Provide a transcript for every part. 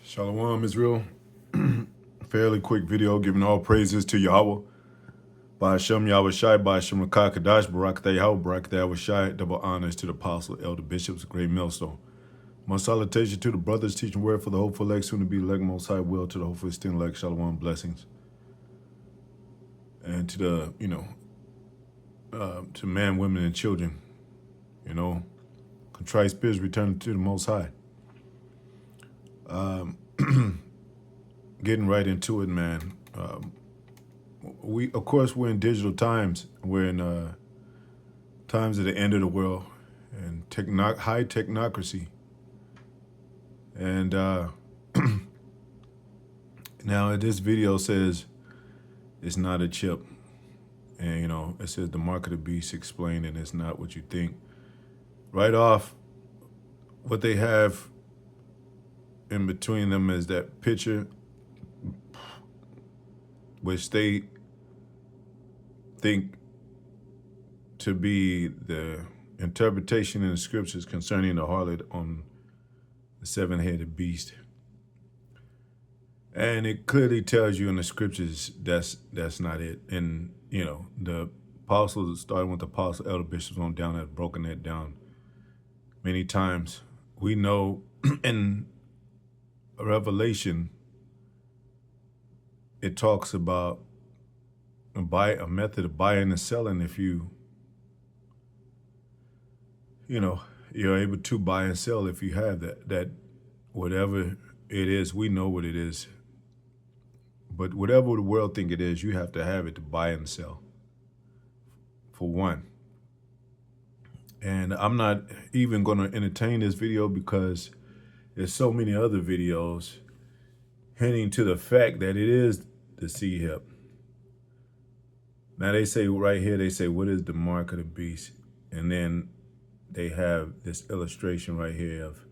Shalom, Israel. Fairly quick video giving all praises to Yahweh. By Hashem Yahweh Shai, by Hashem Rakah Kadash, Barak Yahweh, Barak Yahweh Shai. Double honors to the apostle, elder bishops, great millstone. My salutation to the brothers teaching word for the hopeful elect, soon to be elect, most high will to the hopeful extended elect. Shalom, blessings. And to the, to man, women, and children, contrite spirits returning to the most high. Getting right into it, man. Of course, we're in digital times. We're in times of the end of the world and high technocracy. And now this video says it's not a chip. And, it says the mark of the beast explained, and it's not what you think. Right off, what they have in between them is that picture, which they think to be the interpretation in the scriptures concerning the harlot on the seven-headed beast. And it clearly tells you in the scriptures that's not it. And, the apostles, starting with the apostle, elder bishops on down, have broken that down many times. We know in Revelation, it talks about a method of buying and selling. If you're able to buy and sell if you have that whatever it is, we know what it is. But whatever the world think it is, you have to have it to buy and sell, for one. And I'm not even going to entertain this video because there's so many other videos hinting to the fact that it is the C-HIP. Now they say right here, they say, what is the mark of the beast? And then they have this illustration right here of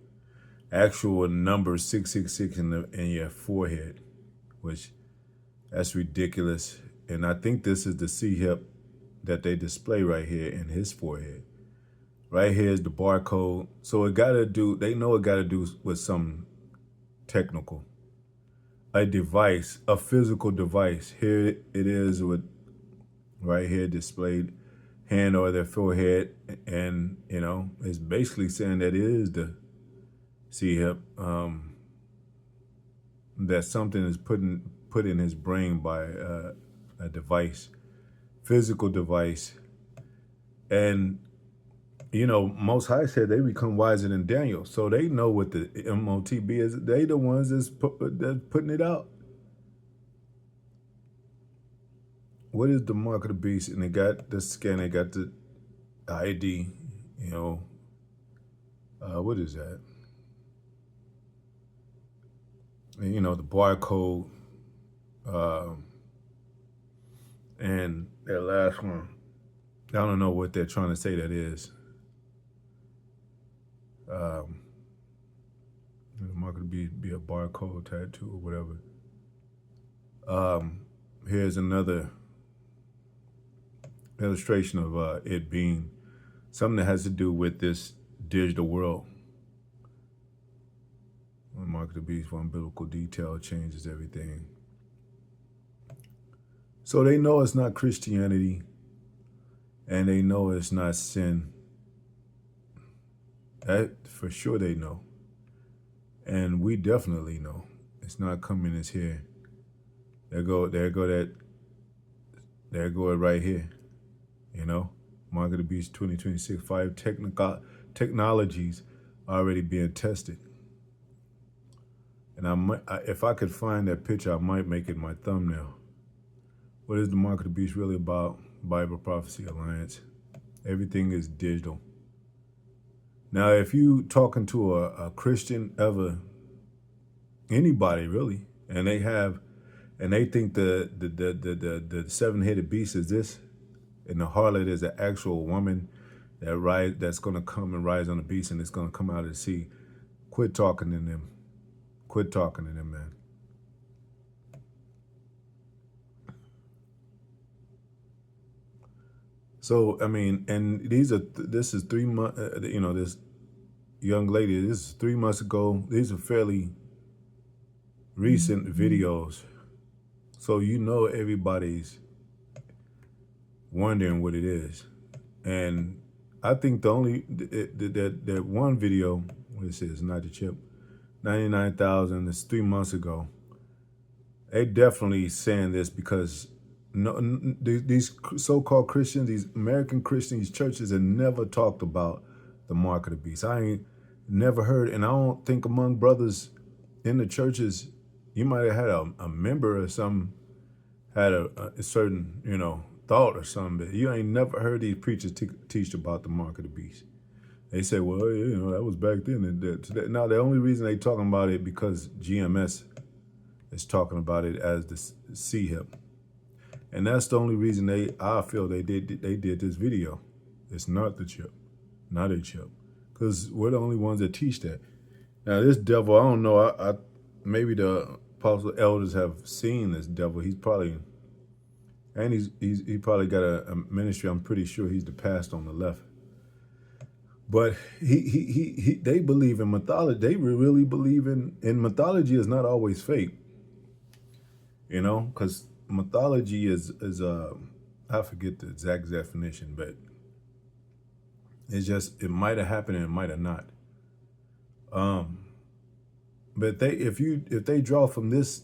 actual number 666 in your forehead, which that's ridiculous. And I think this is the C-HIP that they display right here in his forehead. Right here is the barcode. So they know it got to do with some technical, a device, a physical device. Here it is with right here displayed hand over their forehead. And, it's basically saying that it is the C-HIP, that something is put in his brain by a device, physical device. And, Most High said they become wiser than Daniel. So they know what the MOTB is. They the ones that's putting it out. What is the mark of the beast? And they got the scan, they got the ID, what is that? And, the barcode, and that last one, I don't know what they're trying to say that is. The mark could be a barcode tattoo or whatever. Here's another illustration of it being something that has to do with this digital world. The mark of the beast, one biblical detail changes everything. So they know it's not Christianity, and they know it's not sin. That for sure they know. And we definitely know it's not coming as here. There go it right here. Mark of the Beast 2026, 5 technologies already being tested. And if I could find that picture, I might make it my thumbnail. What is the Mark of the Beast really about? Bible Prophecy Alliance. Everything is digital. Now, if you talking to a Christian ever, anybody really, and they think the seven-headed beast is this, and the harlot is an actual woman that's going to come and rise on the beast, and it's going to come out of the sea. Quit talking to them. Quit talking to them, man. So, and this is 3 months, this young lady, this is 3 months ago. These are fairly recent videos. So you know everybody's wondering what it is. And I think the only, that one video, what it says, not the chip, 99,000, it's 3 months ago. They definitely saying this because these so-called Christians, these American Christians, these churches have never talked about the mark of the beast. I ain't never heard, and I don't think among brothers in the churches, you might have had a member or some had a certain, thought or something, but you ain't never heard these preachers teach about the mark of the beast. They say, well, that was back then. And now the only reason they talking about it because GMS is talking about it as the C-HIP. And that's the only reason I feel they did this video. It's not the chip, not a chip. Because we're the only ones that teach that. Now this devil, I don't know, maybe the apostle elders have seen this devil. He's probably, and he probably got a ministry. I'm pretty sure he's the pastor on the left. But they believe in mythology. They really believe in mythology is not always fake. Because mythology is I forget the exact definition, but it's just, it might have happened and it might have not. But if they draw from this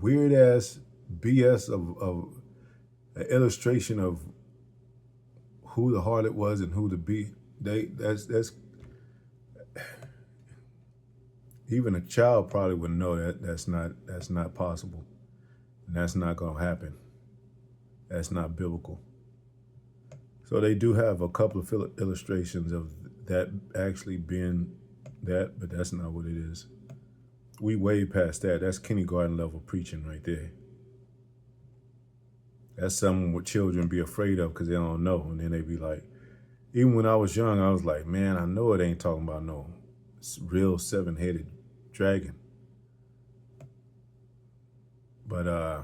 weird ass BS of an illustration of who the harlot was and who the beast, that's even a child probably would know that's not possible. And that's not gonna happen. That's not biblical. So they do have a couple of illustrations of that actually being that, but that's not what it is. We way past that. That's kindergarten level preaching right there. That's something what children be afraid of because they don't know. And then they be like, even when I was young, I was like, man, I know it ain't talking about no real 7-headed dragon. But I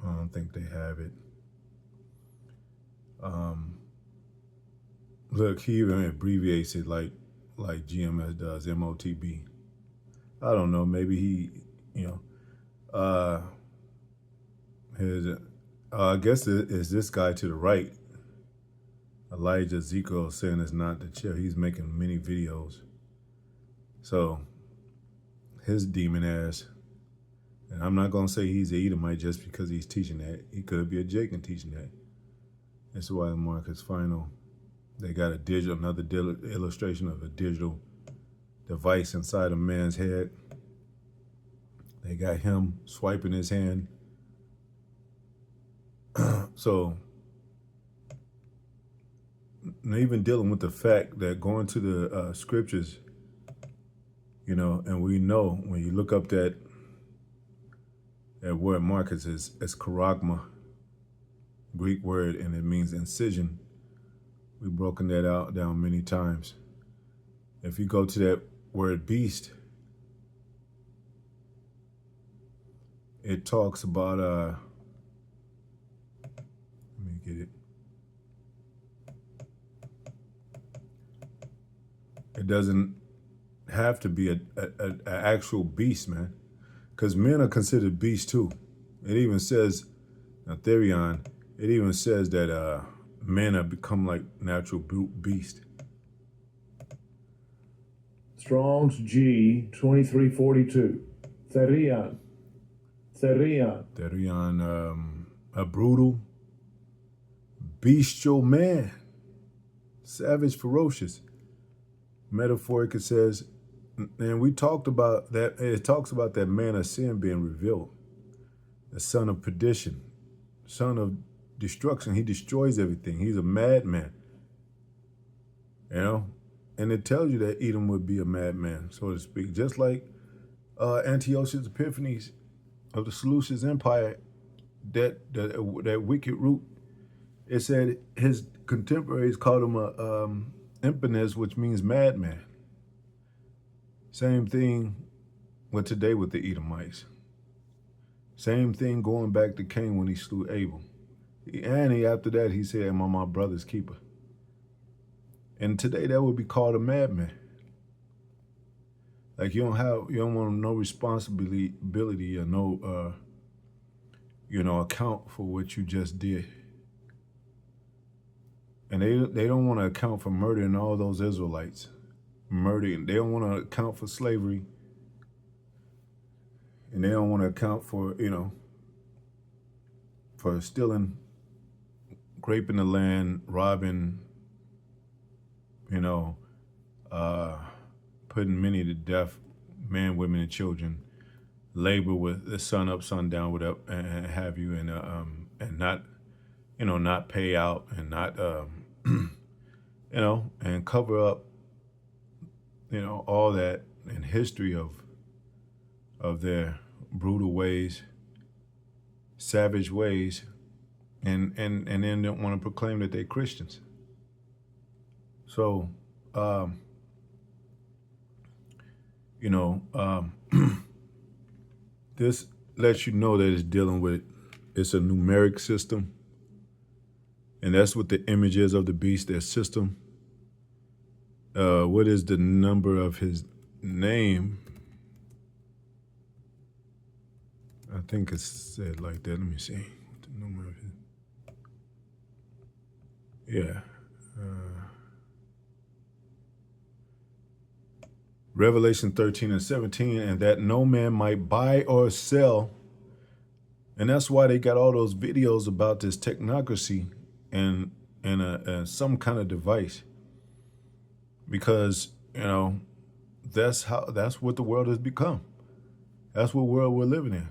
don't think they have it. Look, he even abbreviates it like GMS does, MOTB. I don't know, maybe he, I guess it's this guy to the right, Elijah Ezekiel, saying it's not the chip. He's making many videos. So his demon ass, and I'm not going to say he's an Edomite just because he's teaching that. He could be a Jacob teaching that. That's why the mark is final. They got another illustration of a digital device inside a man's head. They got him swiping his hand. So, even dealing with the fact that going to the scriptures, and we know when you look up that word marcus is charagma, Greek word, and it means incision. We've broken that down many times. If you go to that word beast, it talks about, let me get it. It doesn't have to be an actual beast, man, because men are considered beasts too. It even says, Therion, it even says that men have become like natural beast. Strong's G 2342. Therion. A brutal, bestial man, savage, ferocious. Metaphoric, it says, and we talked about that. It talks about that man of sin being revealed, the son of perdition, son of destruction. He destroys everything. He's a madman. And it tells you that Edom would be a madman, so to speak. Just like Antiochus Epiphanes of the Seleucid Empire, that wicked root. It said his contemporaries called him a Impenus, which means madman. Same thing with today with the Edomites. Same thing going back to Cain when he slew Abel. And after that, he said, am I my brother's keeper? And today that would be called a madman. Like you don't want no responsibility or no account for what you just did. And they don't want to account for murdering all those Israelites. Murdering. They don't want to account for slavery. And they don't want to account for, for stealing, raping the land, robbing, putting many to death, men, women, and children, labor with the sun up, sun down, whatever, and have you, and not pay out, and not, and cover up, all that in history of their brutal ways, savage ways, and then don't want to proclaim that they're Christians. So, this lets you know that it's a numeric system. And that's what the image is of the beast, their system. What is the number of his name? I think it's said like that. Let me see. The number of his... Yeah. Revelation 13:17, and that no man might buy or sell. And that's why they got all those videos about this technocracy and some kind of device. Because, that's what the world has become. That's what world we're living in.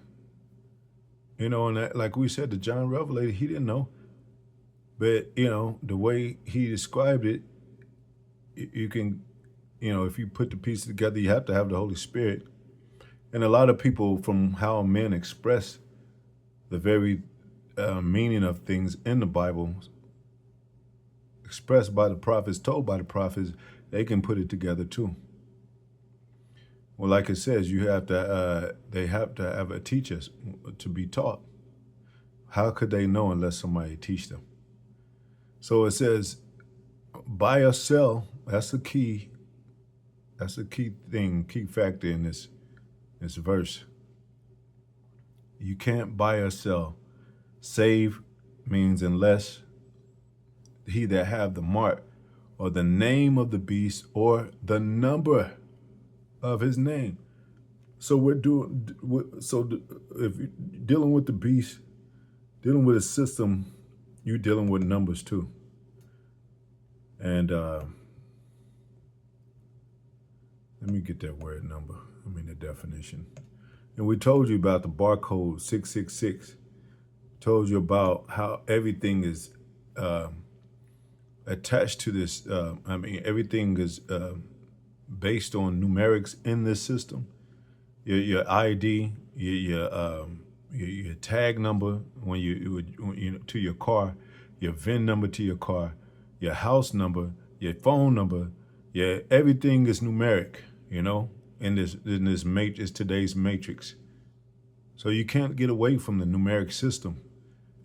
And that, like we said, the John Revelator, he didn't know. But, the way he described it, you can, if you put the pieces together, you have to have the Holy Spirit. And a lot of people, from how men express the very meaning of things in the Bible, expressed by the prophets, told by the prophets, they can put it together too. Well, like it says, they have to have a teacher to be taught. How could they know unless somebody teach them? So it says, buy or sell. That's the key. That's the key thing, key factor in this verse. You can't buy or sell. Save means unless he that have the mark or the name of the beast or the number of his name. So if you're dealing with the beast, dealing with a system, you're dealing with numbers too. And let me get that word number. The definition. And we told you about the barcode 666. Told you about how everything is attached to this. Everything is based on numerics in this system. Your ID, your tag number when you to your car, your VIN number to your car, your house number, your phone number. Everything is numeric. In this today's matrix. So you can't get away from the numeric system.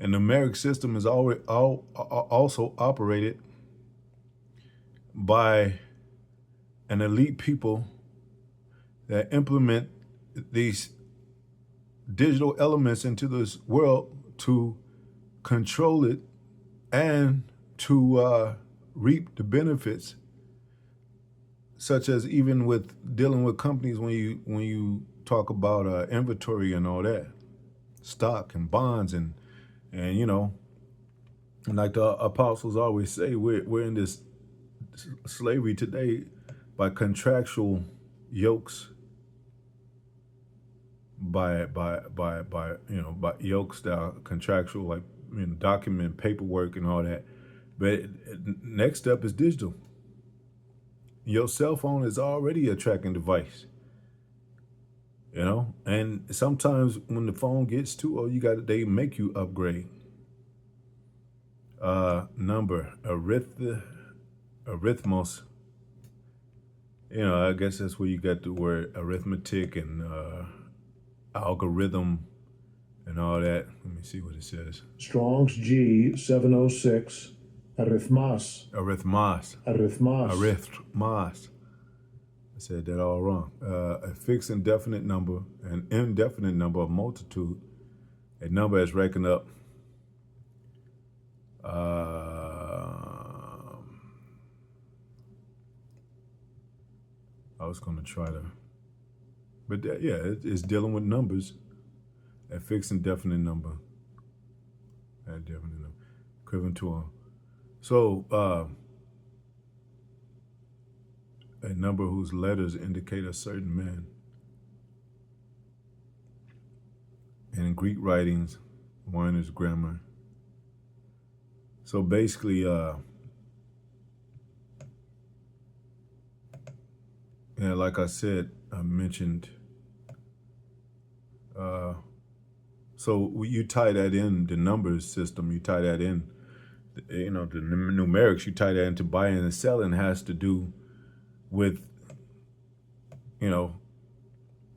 And the numeric system is also operated by an elite people that implement these digital elements into this world to control it and to reap the benefits, such as even with dealing with companies when you talk about inventory and all that, stock and bonds and like the apostles always say, we're in this slavery today by contractual yokes, by yokes that are contractual, like document paperwork and all that. But next step is digital. Your cell phone is already a tracking device, and sometimes when the phone gets too old, they make you upgrade. Number, arithmos. I guess that's where you got the word arithmetic and algorithm and all that. Let me see what it says. Strong's G 706, Arithmas. Arithmas. Arithmas. Arithmas. I said that all wrong. A fixed indefinite number, an indefinite number, a multitude, a number is reckoned up. I was going to try to, but yeah, it's dealing with numbers. A fixed indefinite number, a definite number, equivalent to a. So a number whose letters indicate a certain man. And in Greek writings, one is grammar. So basically, yeah, like I said, I mentioned, so you tie that in, the numbers system, you tie that in, you know, the numerics, you tie that into buying and selling has to do with, you know,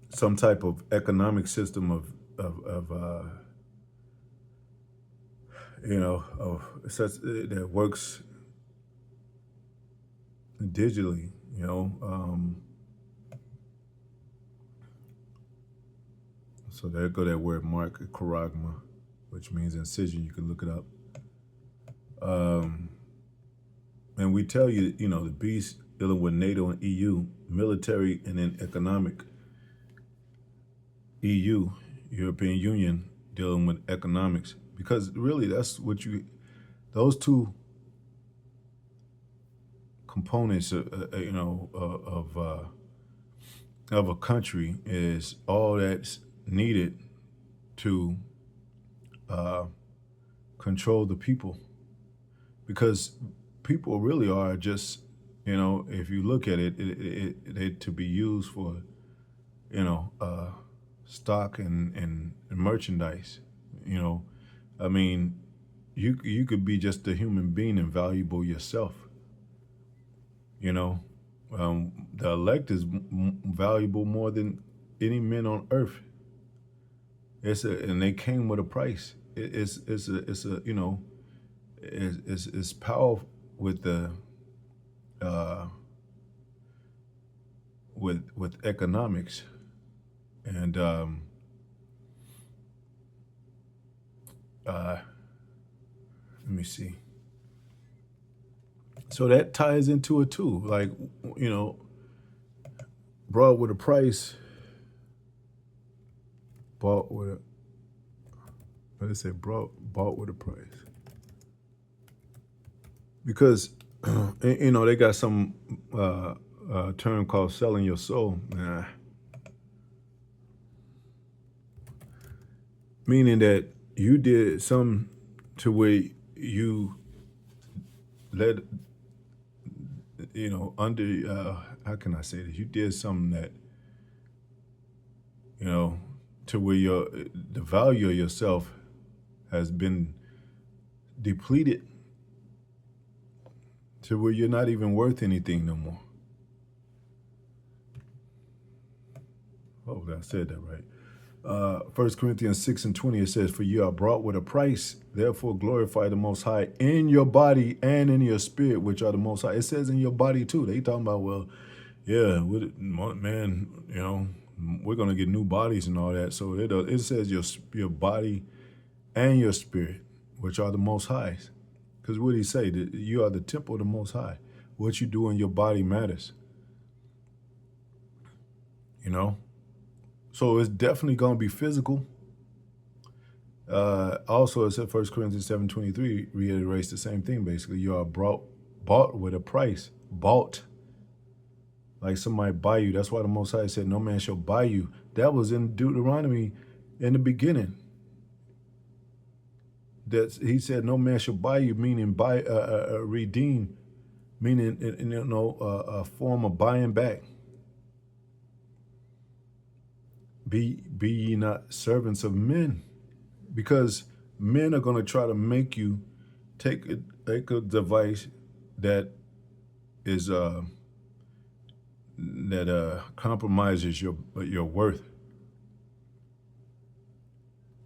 some type of economic system of you know, of such that works digitally, you know. So there go that word mark, charagma, which means incision. You can look it up. And we tell you, you know, the beast dealing with NATO and EU, military and then economic. EU, European Union, dealing with economics. Because really that's what those two components, you know, of a country is all that's needed to control the people. Because people really are just, you know, if you look at it to be used for, you know, stock and merchandise, you know. I mean, you could be just a human being and valuable yourself, you know. The elect is valuable more than any men on earth. And they came with a price. It's a you know, it's power with the with economics, and let me see. So that ties into it too. Like, you know, brought with a price, bought with a, what did it say? Bought with a price. Because, you know, they got some term called selling your soul. Meaning that you did some to where you let, you know, under, how can I say this? You did something that, you know, to where the value of yourself has been depleted to where you're not even worth anything no more. Hopefully I said that right. 1 Corinthians 6:20, it says, "For you are bought with a price, therefore glorify the Most High in your body and in your spirit, which are the Most High." It says in your body too. They talking about, well, yeah, man, you know, we're going to get new bodies and all that. So it says your body and your spirit, which are the Most High's. Because what did he say? That you are the temple of the Most High. What you do in your body matters. You know? So it's definitely going to be physical. Also, it said 1 Corinthians 7:23 reiterates the same thing, basically. You are bought with a price. Bought. Like somebody buy you. That's why the Most High said, no man shall buy you. That was in Deuteronomy in the beginning. That he said, no man shall buy you, meaning buy, redeem, meaning, you know, a form of buying back. Be ye not servants of men, because men are going to try to make you take a device that is compromises your worth.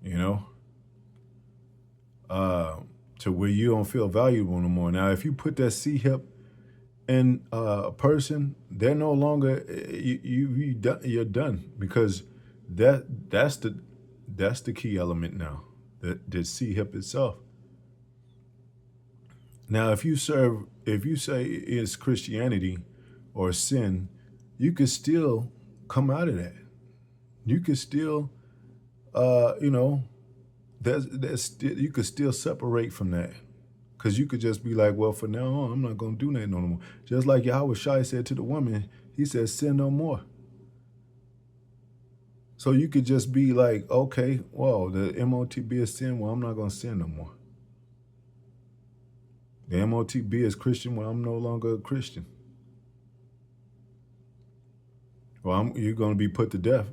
You know, to where you don't feel valuable no more. Now, if you put that C-HIP in a person, they're no longer you're done, because that's the key element now, the C-HIP itself. Now, if you say it's Christianity or sin, you could still come out of that. You could still, you know, you could still separate from that. Because you could just be like, well, for now on, I'm not going to do that no more. Just like Yahweh Shai said to the woman, he said, sin no more. So you could just be like, okay, well, the MOTB is sin. Well, I'm not going to sin no more. The MOTB is Christian. Well, I'm no longer a Christian. Well, you're going to be put to death.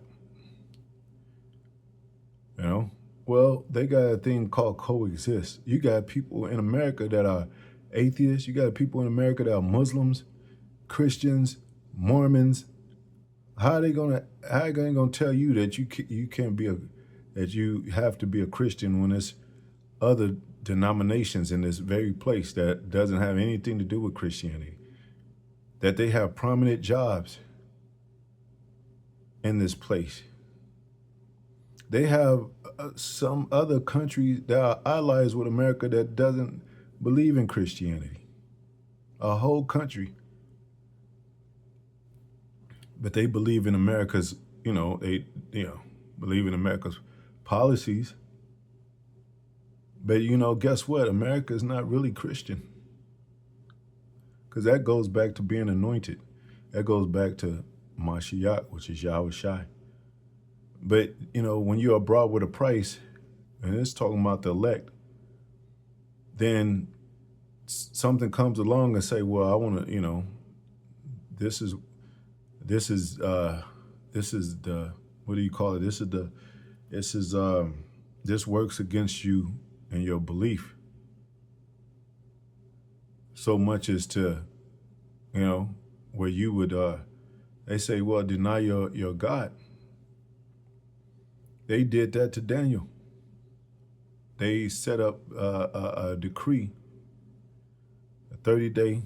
You know? Well, they got a thing called coexist. You got people in America that are atheists. You got people in America that are Muslims, Christians, Mormons. How are they gonna tell you that you can't be that you have to be a Christian when there's other denominations in this very place that doesn't have anything to do with Christianity, that they have prominent jobs in this place? They have some other countries that are allies with America that doesn't believe in Christianity. A whole country. But they believe in America's, they believe in America's policies. But, guess what? America is not really Christian. Because that goes back to being anointed. That goes back to Mashiach, which is Yahweh Shai. But, when you're brought with a price, and it's talking about the elect, then something comes along and say, well, I want to, this is the, what do you call it? This works against you and your belief. So much as to, where you would, they say, well, deny your God. They did that to Daniel. They set up a decree, a 30-day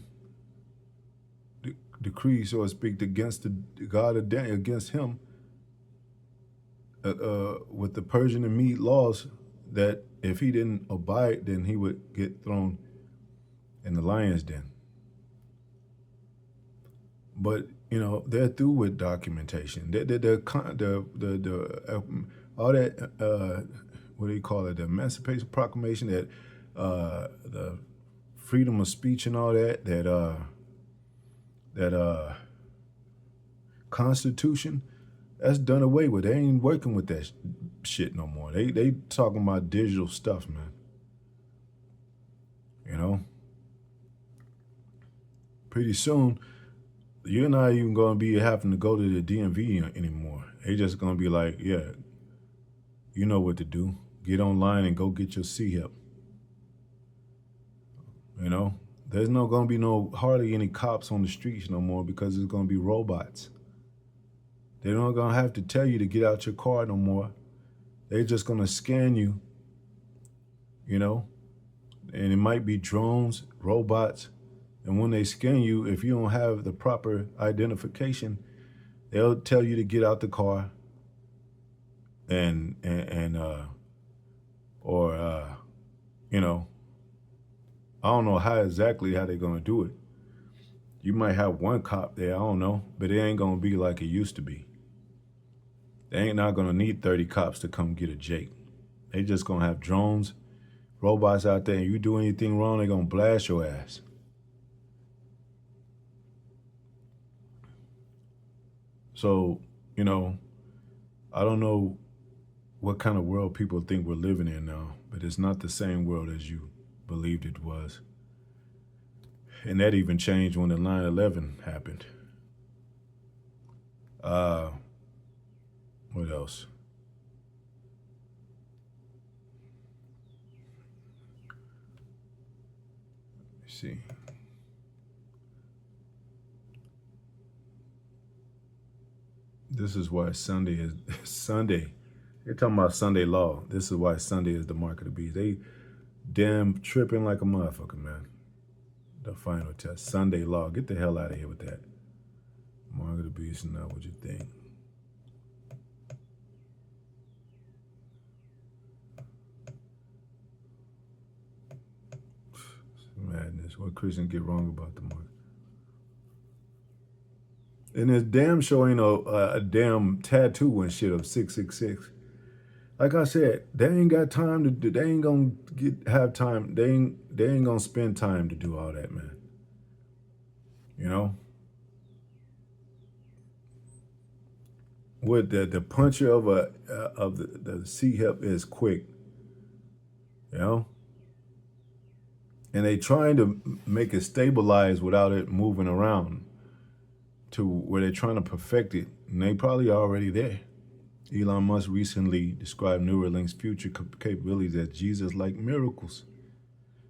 decree, so to speak, against the God of Daniel, against him, with the Persian and Mede laws, that if he didn't abide, then he would get thrown in the lion's den. But they're through with documentation. All that, what do you call it? The Emancipation Proclamation, that the freedom of speech and all that, that Constitution, that's done away with. They ain't working with that shit no more. They talking about digital stuff, man. Pretty soon, you're not even going to be having to go to the DMV anymore. They just going to be like, yeah, you know what to do. Get online and go get your C-HIP. There's not going to be hardly any cops on the streets no more, because it's going to be robots. They're not going to have to tell you to get out your car no more. They're just going to scan you, and it might be drones, robots. And when they scan you, if you don't have the proper identification, they'll tell you to get out the car I don't know how they're going to do it. You might have one cop there, I don't know, but it ain't going to be like it used to be. They ain't not going to need 30 cops to come get a Jake. They just going to have drones, robots out there, and you do anything wrong, they're going to blast your ass. So, I don't know what kind of world people think we're living in now, but it's not the same world as you believed it was. And that even changed when the 9/11 happened. What else? Let me see. This is why Sunday is Sunday. They're talking about Sunday law. This is why Sunday is the mark of the beast. Damn tripping like a motherfucker, man. The final test. Sunday law. Get the hell out of here with that. Mark of the Beast, not what you think. Madness. What Christians get wrong about the mark? And this damn show ain't a damn tattoo and shit of 666. Like I said, they ain't got time to do. They ain't gonna have time. They ain't gonna spend time to do all that, man. You know. With the puncher of the C-HIP is quick. You know. And they trying to make it stabilize without it moving around to where they're trying to perfect it. And they probably already there. Elon Musk recently described Neuralink's future capabilities as Jesus-like miracles.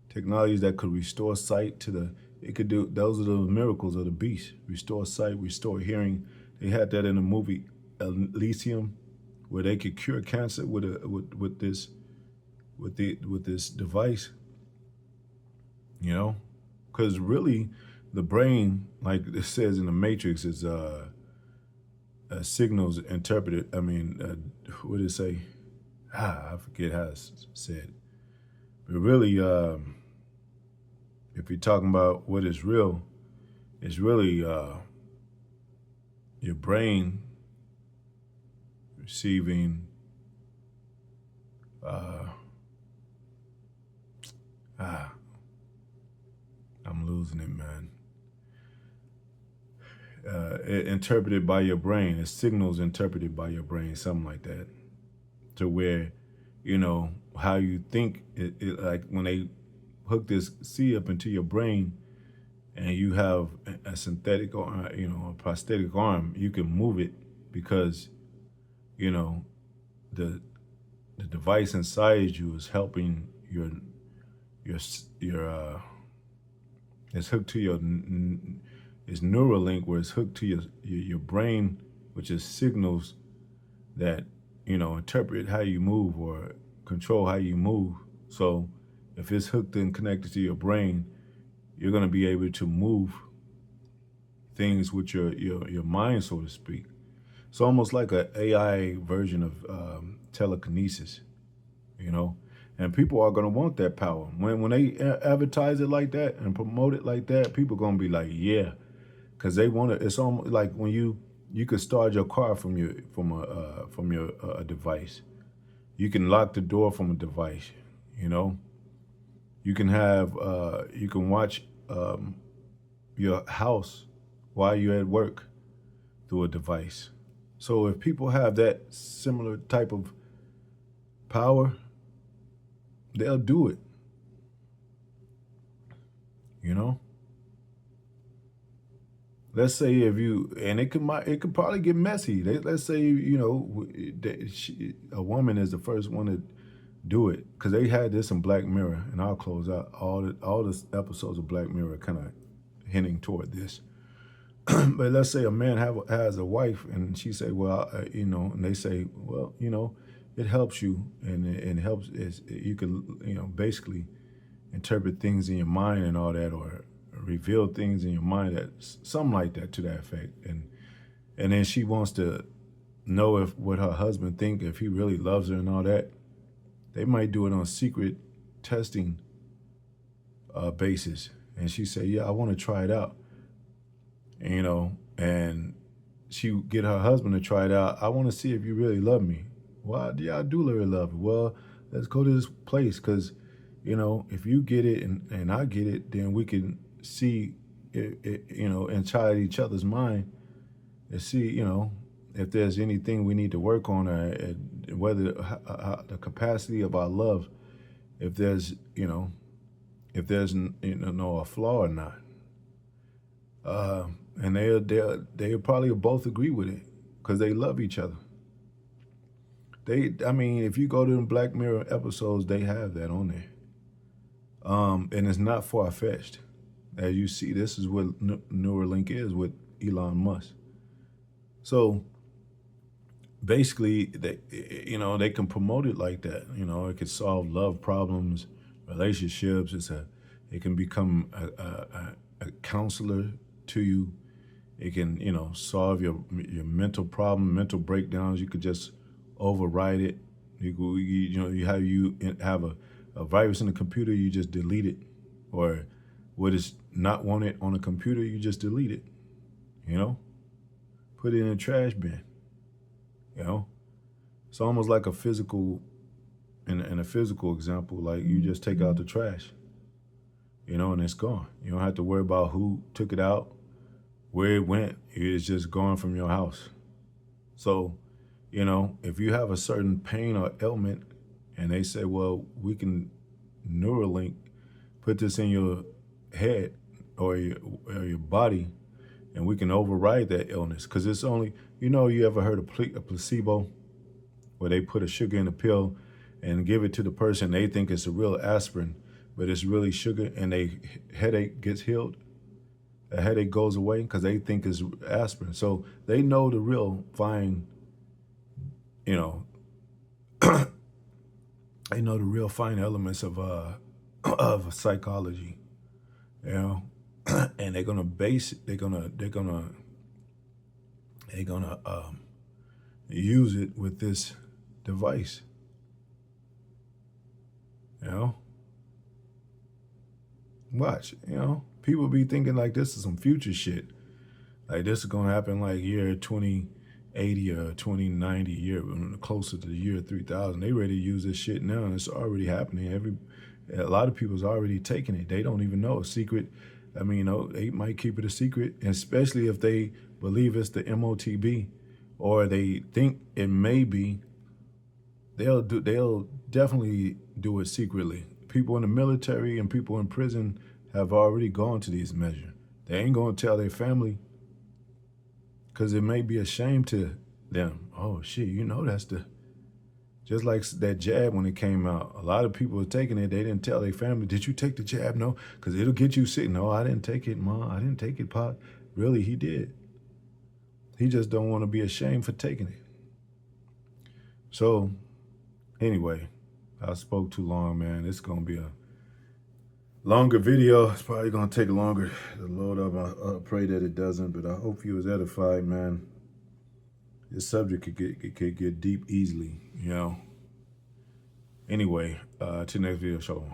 Technologies that could restore sight to the, it could do, those are the miracles of the beast. Restore sight, restore hearing. They had that in the movie Elysium, where they could cure cancer with this device. You know, because really, the brain, like it says in the Matrix, is signals interpreted. I mean, what did it say? I forget how it's said. But really, if you're talking about what is real, it's really your brain receiving I'm losing it, man. Interpreted by your brain. It's signals interpreted by your brain, something like that. To where, you know, how you think, like when they hook this C up into your brain and you have a synthetic or, you know, a prosthetic arm, you can move it because, you know, the device inside you is helping your it's hooked to your, it's Neuralink, where it's hooked to your brain, which is signals that, you know, interpret how you move or control how you move. So if it's hooked and connected to your brain, you're going to be able to move things with your mind, so to speak. It's almost like an AI version of telekinesis, you know. And people are going to want that power. When they advertise it like that and promote it like that, people are going to be like, yeah. Because they want to, it's almost like when you could start your car from your device. You can lock the door from a device, you know. You can have, you can watch your house while you're at work through a device. So if people have that similar type of power, they'll do it, you know. Let's say if you, and it could probably get messy. Let's say, you know, a woman is the first one to do it, because they had this in Black Mirror, and I'll close out all the episodes of Black Mirror kind of hinting toward this. But let's say a man has a wife, and she say, well, you know, and they say, well, you know, it helps you, and it helps. You can, you know, basically interpret things in your mind and all that, or reveal things in your mind, that something like that, to that effect. And then she wants to know what her husband think, if he really loves her and all that. They might do it on a secret testing basis. And she say, yeah, I want to try it out. And, you know, and she get her husband to try it out. I want to see if you really love me. Well, yeah, I do really love you. Well, let's go to this place, because, you know, if you get it and I get it, then we can see it, you know, inside each other's mind, and see, you know, if there's anything we need to work on, or whether the capacity of our love, if there's, you know, if there's, you know, a flaw or not. And they'll probably both agree with it, because they love each other. I mean, if you go to the Black Mirror episodes, they have that on there. And it's not far-fetched. As you see, this is what Neuralink is with Elon Musk. So basically, they can promote it like that. You know, it could solve love problems, relationships. It can become a counselor to you. It can, you know, solve your mental problem, mental breakdowns. You could just override it. You have a virus in the computer, you just delete it. Or what is not wanted on a computer, you just delete it. You know, put it in a trash bin. You know, it's almost like a physical, in a physical example, like you just take out the trash, you know, and it's gone. You don't have to worry about who took it out, where it went. It's just gone from your house. So, you know, if you have a certain pain or ailment and they say, well, we can Neuralink, put this in your head or your body, and we can override that illness. Because it's only, you know, you ever heard of a placebo, where they put a sugar in a pill and give it to the person. They think it's a real aspirin, but it's really sugar, and their headache gets healed. The headache goes away because they think it's aspirin. So they know the real fine, you know, they know the real fine elements of psychology, you know, and they're gonna base it. They're gonna use it with this device, you know. Watch, you know, people be thinking like this is some future shit. Like this is gonna happen like year 2080 or 2090, year closer to the year 3000. They ready to use this shit now, and it's already happening. A lot of people's already taking it. They don't even know. A secret. I mean, you know, they might keep it a secret, especially if they believe it's the MOTB, or they think it may be. They'll definitely do it secretly. People in the military and people in prison have already gone to these measures. They ain't gonna tell their family because it may be a shame to them. Oh shit, you know, that's just like that jab when it came out. A lot of people were taking it. They didn't tell their family, did you take the jab? No, because it'll get you sick. No, I didn't take it, Mom. I didn't take it, Pop. Really, he did. He just don't want to be ashamed for taking it. So, anyway, I spoke too long, man. It's going to be a longer video. It's probably going to take longer to load up. I pray that it doesn't, but I hope you was edified, man. This subject could get deep easily, you know. Anyway, to the next video, shalom.